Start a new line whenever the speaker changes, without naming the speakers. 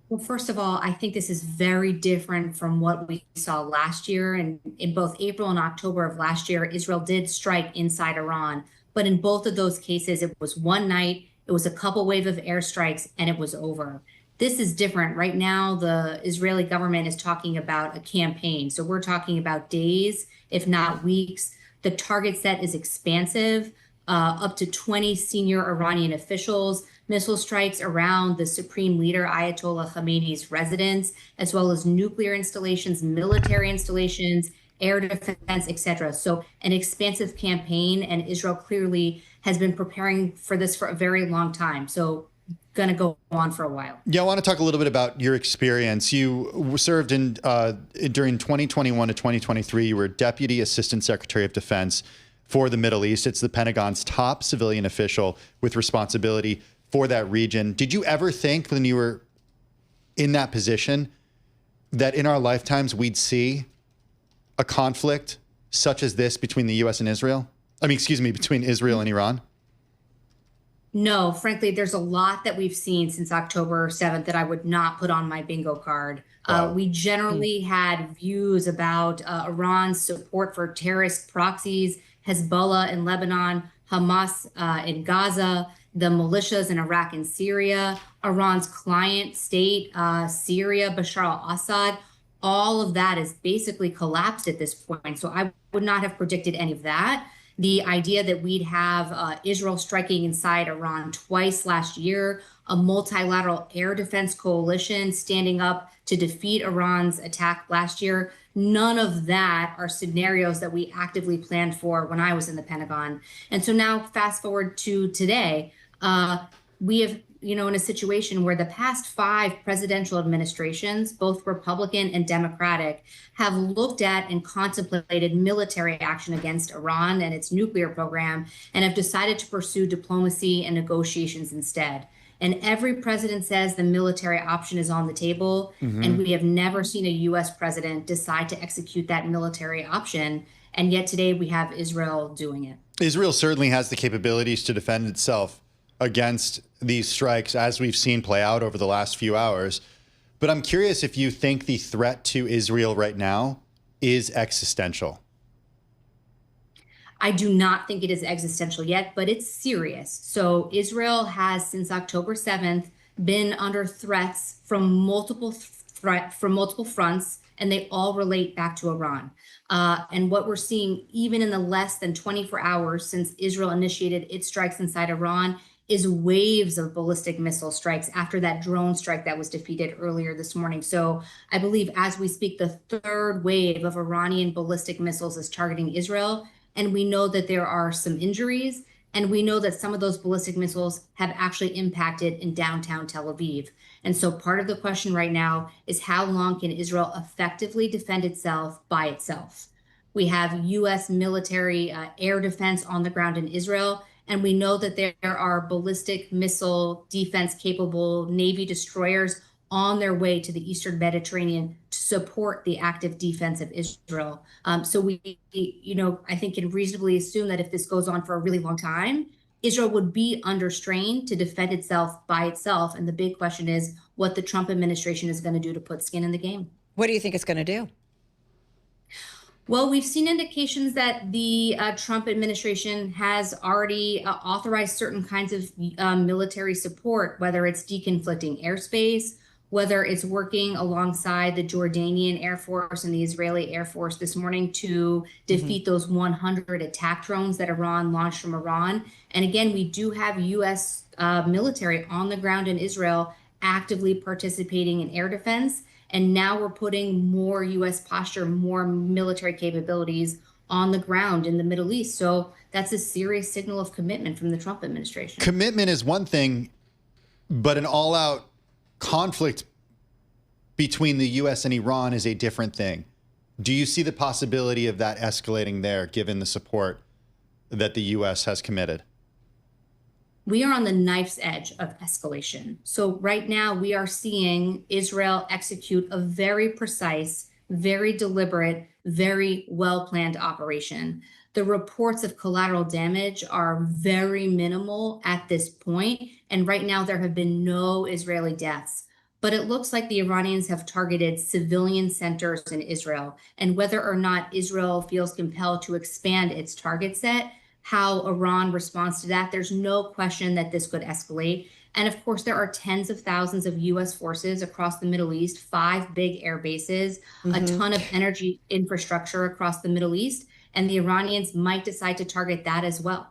Well, first of all, I think this is very different from what we saw last year. And in both April and October of last year, Israel did strike inside Iran. But in both of those cases, it was one night, it was a couple wave of airstrikes, and it was over. This is different. Right now, the Israeli government is talking about a campaign. So we're talking about days, if not weeks. The target set is expansive, up to 20 senior Iranian officials, missile strikes around the supreme leader Ayatollah Khamenei's residence, as well as nuclear installations, military installations, air defense, etc. So an expansive campaign, and Israel clearly has been preparing for this for a very long time. So going to go on for a while.
Yeah, I want to talk a little bit about your experience. You served in during 2021 to 2023. You were Deputy Assistant Secretary of Defense for the Middle East. It's the Pentagon's top civilian official with responsibility for that region. Did you ever think when you were in that position that in our lifetimes we'd see a conflict such as this between the U.S. and Israel? I mean, excuse me, between Israel and Iran?
No, frankly, there's a lot that we've seen since October 7th that I would not put on my bingo card.
Wow.
We generally had views about Iran's support for terrorist proxies, Hezbollah in Lebanon, Hamas in Gaza, the militias in Iraq and Syria, Iran's client state, Syria, Bashar al-Assad. All of that is basically collapsed at this point. So I would not have predicted any of that. The idea that we'd have Israel striking inside Iran twice last year, a multilateral air defense coalition standing up to defeat Iran's attack last year, none of that are scenarios that we actively planned for when I was in the Pentagon. And so now fast forward to today, we have, in a situation where the past 5 presidential administrations, both Republican and Democratic, have looked at and contemplated military action against Iran and its nuclear program, and have decided to pursue diplomacy and negotiations instead. And every president says the military option is on the table, and we have never seen a U.S. president decide to execute that military option. And yet today we have Israel doing it.
Israel certainly has the capabilities to defend itself against these strikes, as we've seen play out over the last few hours. But I'm curious if you think the threat to Israel right now is existential.
I do not think it is existential yet, but it's serious. So Israel has, since October 7th, been under threats from multiple fronts, and they all relate back to Iran. And what we're seeing, even in the less than 24 hours since Israel initiated its strikes inside Iran, is waves of ballistic missile strikes after that drone strike that was defeated earlier this morning. So I believe as we speak, the third wave of Iranian ballistic missiles is targeting Israel. And we know that there are some injuries, and we know that some of those ballistic missiles have actually impacted in downtown Tel Aviv. And so part of the question right now is how long can Israel effectively defend itself by itself? We have U.S. military air defense on the ground in Israel, and we know that there are ballistic missile defense capable Navy destroyers on their way to the Eastern Mediterranean to support the active defense of Israel. So we, I think can reasonably assume that if this goes on for a really long time, Israel would be under strain to defend itself by itself. And the big question is what the Trump administration is going to do to put skin in the game.
What do you think it's going to do?
Well, we've seen indications that the Trump administration has already authorized certain kinds of military support, whether it's deconflicting airspace, whether it's working alongside the Jordanian Air Force and the Israeli Air Force this morning to defeat those 100 attack drones that Iran launched from Iran. And again, we do have U.S. Military on the ground in Israel actively participating in air defense. And now we're putting more U.S. posture, more military capabilities on the ground in the Middle East. So that's a serious signal of commitment from the Trump administration.
Commitment is one thing, but an all-out conflict between the U.S. and Iran is a different thing. Do you see the possibility of that escalating there, given the support that the U.S. has committed?
We are on the knife's edge of escalation. So right now we are seeing Israel execute a very precise, very deliberate, very well-planned operation. The reports of collateral damage are very minimal at this point. And right now there have been no Israeli deaths. but it looks like the Iranians have targeted civilian centers in Israel. And whether or not Israel feels compelled to expand its target set, how Iran responds to that, there's no question that this could escalate. And of course, there are tens of thousands of US forces across the Middle East, 5 big air bases, a ton of energy infrastructure across the Middle East, and the Iranians might decide to target that as well.